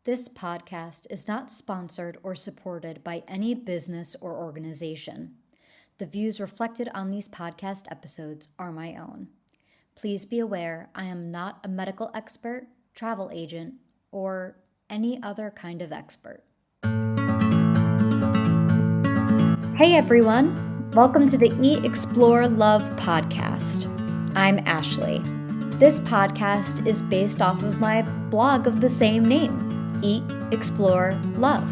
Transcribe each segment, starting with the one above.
This podcast is not sponsored or supported by any business or organization. The views reflected on these podcast episodes are my own. Please be aware I am not a medical expert, travel agent, or any other kind of expert. Hey everyone, welcome to the Eat, Explore, Love podcast. I'm Ashley. This podcast is based off of my blog of the same name, Eat, Explore, Love.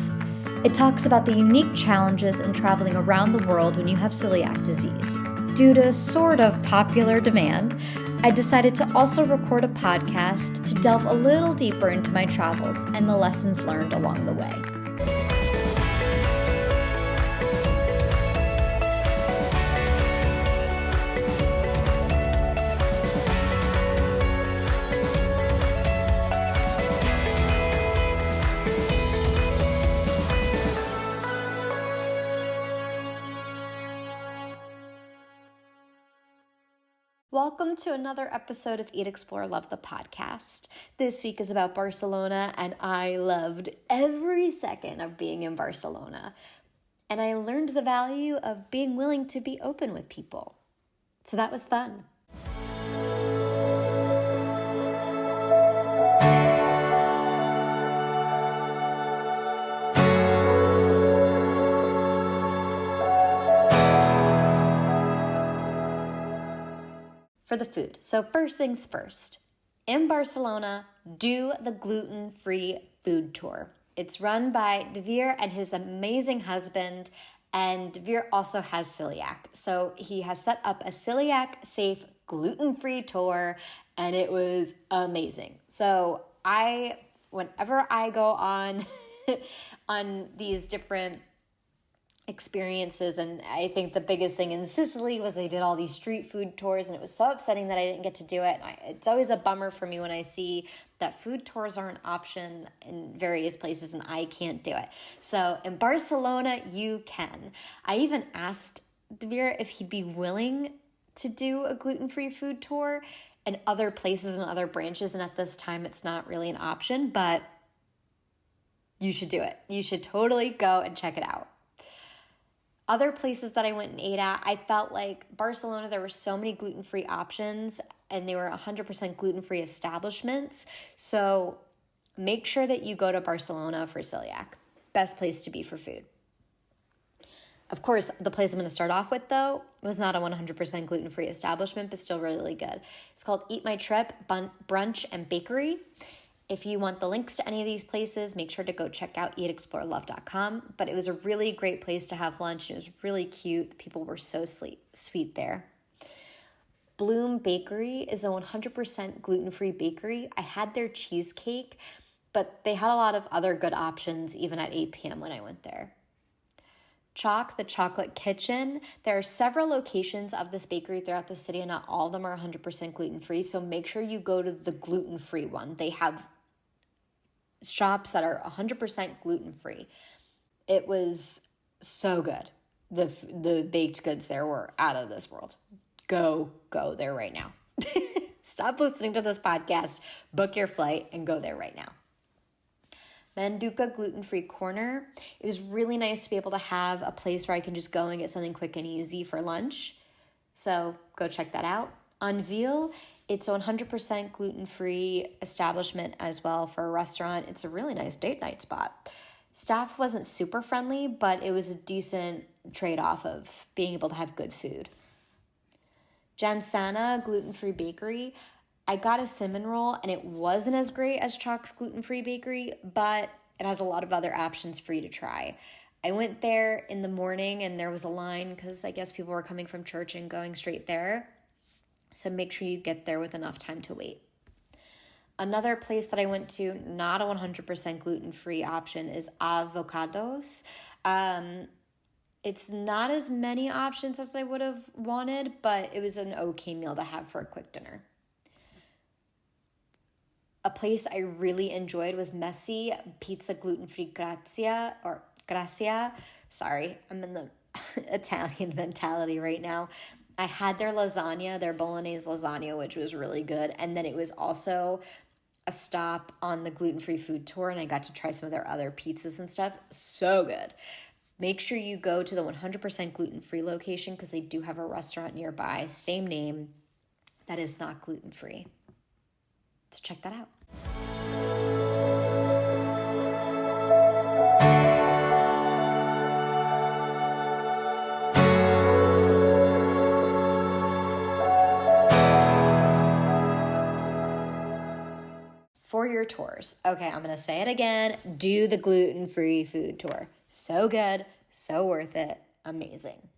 It talks about the unique challenges in traveling around the world when you have celiac disease. Due to sort of popular demand, I decided to also record a podcast to delve a little deeper into my travels and the lessons learned along the way. Welcome to another episode of Eat, Explore, Love, the podcast. This week is about Barcelona, and I loved every second of being in Barcelona. And I learned the value of being willing to be open with people. So that was fun. For the food. So first things first, in Barcelona, do the gluten-free food tour. It's run by Devere and his amazing husband, and Devere also has celiac. So he has set up a celiac-safe gluten-free tour, and it was amazing. So whenever I go on, on these different experiences, and I think the biggest thing in Sicily was they did all these street food tours, and it was so upsetting that I didn't get to do it. And it's always a bummer for me when I see that food tours are an option in various places and I can't do it. So in Barcelona, you can. I even asked Devere if he'd be willing to do a gluten-free food tour in other places and other branches, and at this time it's not really an option, but you should do it. You should totally go and check it out. Other places that I went and ate at, I felt like Barcelona, there were so many gluten-free options and they were 100% gluten-free establishments. So make sure that you go to Barcelona for celiac. Best place to be for food. Of course, the place I'm going to start off with, though, was not a 100% gluten-free establishment, but still really good. It's called Eat My Trip Brunch and Bakery. If you want the links to any of these places, make sure to go check out hieatexplorelove.com. But it was a really great place to have lunch. It was really cute. The people were so sweet there. Bloom Bakery is a 100% gluten-free bakery. I had their cheesecake, but they had a lot of other good options even at 8 p.m. when I went there. Chalk, the Chocolate Kitchen. There are several locations of this bakery throughout the city, and not all of them are 100% gluten-free. So make sure you go to the gluten-free one. They have shops that are 100% gluten-free. It was so good. The baked goods there were out of this world. Go there right now. Stop listening to this podcast, book your flight, and go there right now. Manduka Gluten-Free Corner. It was really nice to be able to have a place where I can just go and get something quick and easy for lunch. So go check that out. Anvil, it's a 100% gluten-free establishment as well for a restaurant. It's a really nice date night spot. Staff wasn't super friendly, but it was a decent trade-off of being able to have good food. Jansana Gluten-Free Bakery. I got a cinnamon roll, and it wasn't as great as Chalk's gluten-free bakery, but it has a lot of other options for you to try. I went there in the morning, and there was a line because I guess people were coming from church and going straight there. So make sure you get there with enough time to wait. Another place that I went to, not a 100% gluten-free option, is Avocados. It's not as many options as I would have wanted, but it was an okay meal to have for a quick dinner. A place I really enjoyed was Messi Pizza Gluten-Free Grazia. Sorry, I'm in the Italian mentality right now. I had their lasagna, their bolognese lasagna, which was really good. And then it was also a stop on the gluten-free food tour, and I got to try some of their other pizzas and stuff. So good. Make sure you go to the 100% gluten-free location because they do have a restaurant nearby, same name, that is not gluten-free. So check that out. For your tours. Okay, I'm going to say it again. Do the gluten-free food tour. So good, so worth it, amazing.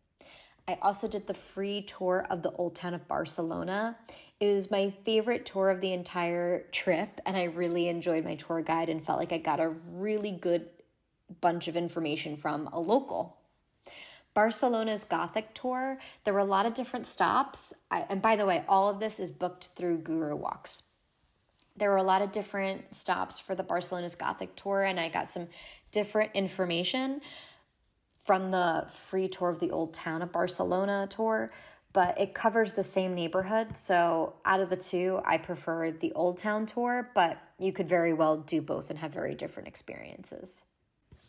I also did the free tour of the Old Town of Barcelona. It was my favorite tour of the entire trip, and I really enjoyed my tour guide and felt like I got a really good bunch of information from a local. Barcelona's Gothic tour, there were a lot of different stops. And by the way, all of this is booked through Guru Walks. There were a lot of different stops for the Barcelona's Gothic tour, and I got some different information from the free tour of the Old Town of Barcelona tour, but it covers the same neighborhood. So out of the two, I prefer the Old Town tour, but you could very well do both and have very different experiences.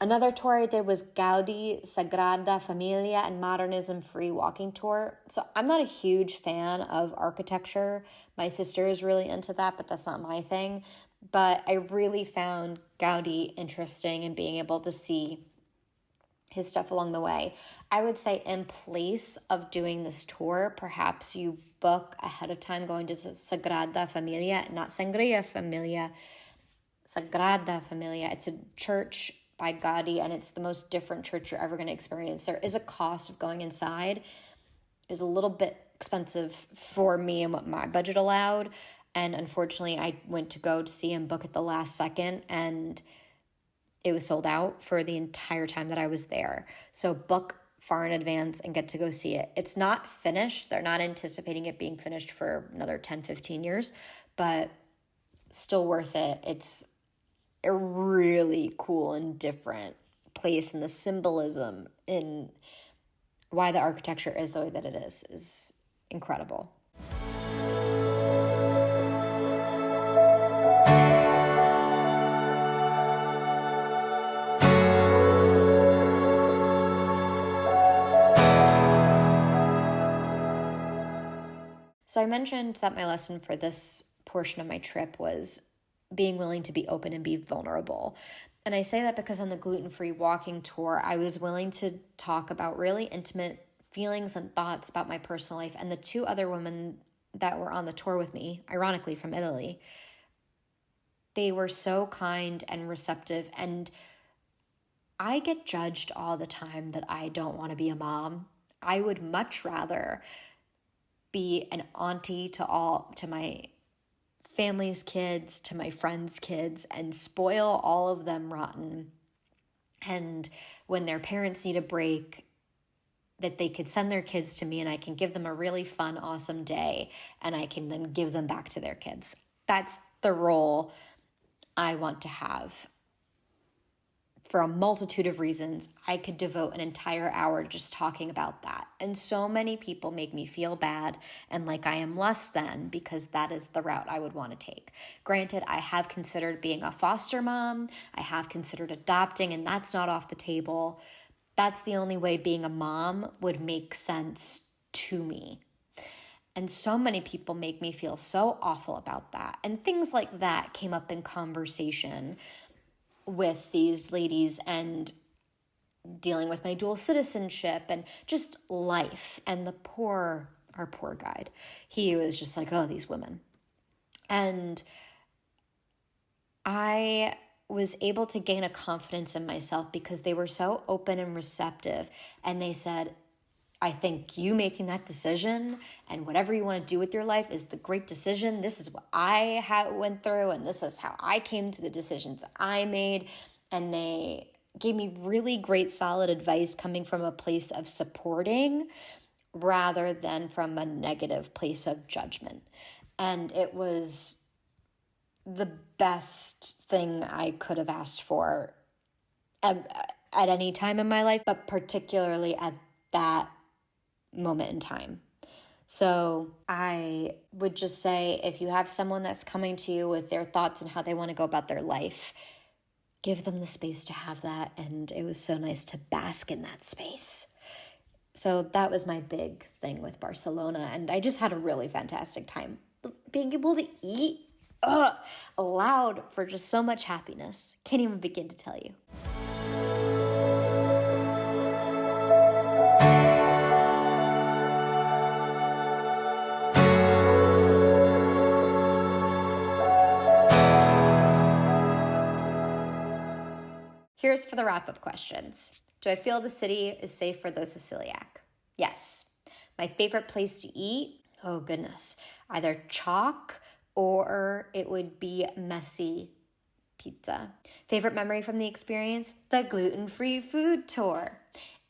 Another tour I did was Gaudi, Sagrada Familia, and Modernism Free Walking Tour. So I'm not a huge fan of architecture. My sister is really into that, but that's not my thing. But I really found Gaudi interesting and being able to see his stuff along the way. I would say in place of doing this tour, perhaps you book ahead of time going to Sagrada Familia, not Sangria Familia, Sagrada Familia. It's a church by Gaudi, and it's the most different church you're ever going to experience. There is a cost of going inside. It's a little bit expensive for me and what my budget allowed, and unfortunately I went to go to see him book at the last second, and it was sold out for the entire time that I was there. So book far in advance and get to go see it. It's not finished. They're not anticipating it being finished for another 10, 15 years, but still worth it. It's a really cool and different place, and the symbolism in why the architecture is the way that it is incredible. So I mentioned that my lesson for this portion of my trip was being willing to be open and be vulnerable. And I say that because on the gluten-free walking tour, I was willing to talk about really intimate feelings and thoughts about my personal life. And the two other women that were on the tour with me, ironically from Italy, they were so kind and receptive. And I get judged all the time that I don't want to be a mom. I would much rather be an auntie to my family's kids, to my friends' kids, and spoil all of them rotten. And when their parents need a break, that they could send their kids to me and I can give them a really fun, awesome day, and I can then give them back to their kids. That's the role I want to have. For a multitude of reasons, I could devote an entire hour just talking about that. And so many people make me feel bad and like I am less than, because that is the route I would want to take. Granted, I have considered being a foster mom. I have considered adopting, and that's not off the table. That's the only way being a mom would make sense to me. And so many people make me feel so awful about that. And things like that came up in conversation with these ladies, and dealing with my dual citizenship and just life. And our poor guide, he was just like, oh, these women. And I was able to gain a confidence in myself because they were so open and receptive. And they said, I think you making that decision and whatever you want to do with your life is the great decision. This is what I went through, and this is how I came to the decisions that I made. And they gave me really great, solid advice coming from a place of supporting rather than from a negative place of judgment. And it was the best thing I could have asked for at any time in my life, but particularly at that moment in time. So I would just say, if you have someone that's coming to you with their thoughts and how they want to go about their life, give them the space to have that. And it was so nice to bask in that space. So that was my big thing with Barcelona. And I just had a really fantastic time. Being able to eat allowed for just so much happiness. Can't even begin to tell you. Here's for the wrap-up questions. Do I feel the city is safe for those with celiac? Yes. My favorite place to eat? Oh, goodness. Either chalk or it would be messy pizza. Favorite memory from the experience? The gluten-free food tour.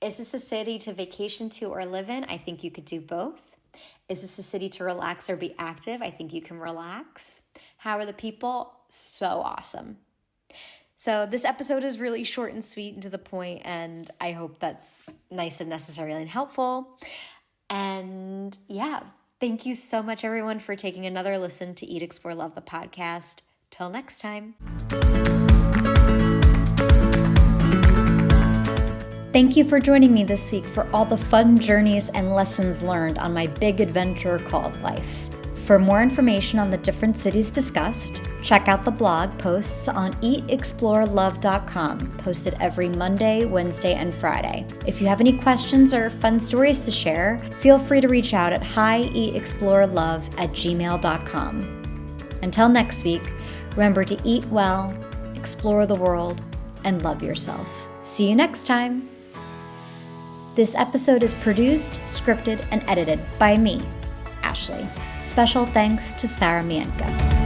Is this a city to vacation to or live in? I think you could do both. Is this a city to relax or be active? I think you can relax. How are the people? So awesome. So this episode is really short and sweet and to the point, and I hope that's nice and necessary and helpful. And yeah, thank you so much, everyone, for taking another listen to Eat, Explore, Love, the podcast. Till next time. Thank you for joining me this week for all the fun journeys and lessons learned on my big adventure called life. For more information on the different cities discussed, check out the blog posts on hieatexplorelove.com, posted every Monday, Wednesday, and Friday. If you have any questions or fun stories to share, feel free to reach out at hieatexplorelove@gmail.com. Until next week, remember to eat well, explore the world, and love yourself. See you next time. This episode is produced, scripted, and edited by me, Ashley. Special thanks to Sarah Mientka.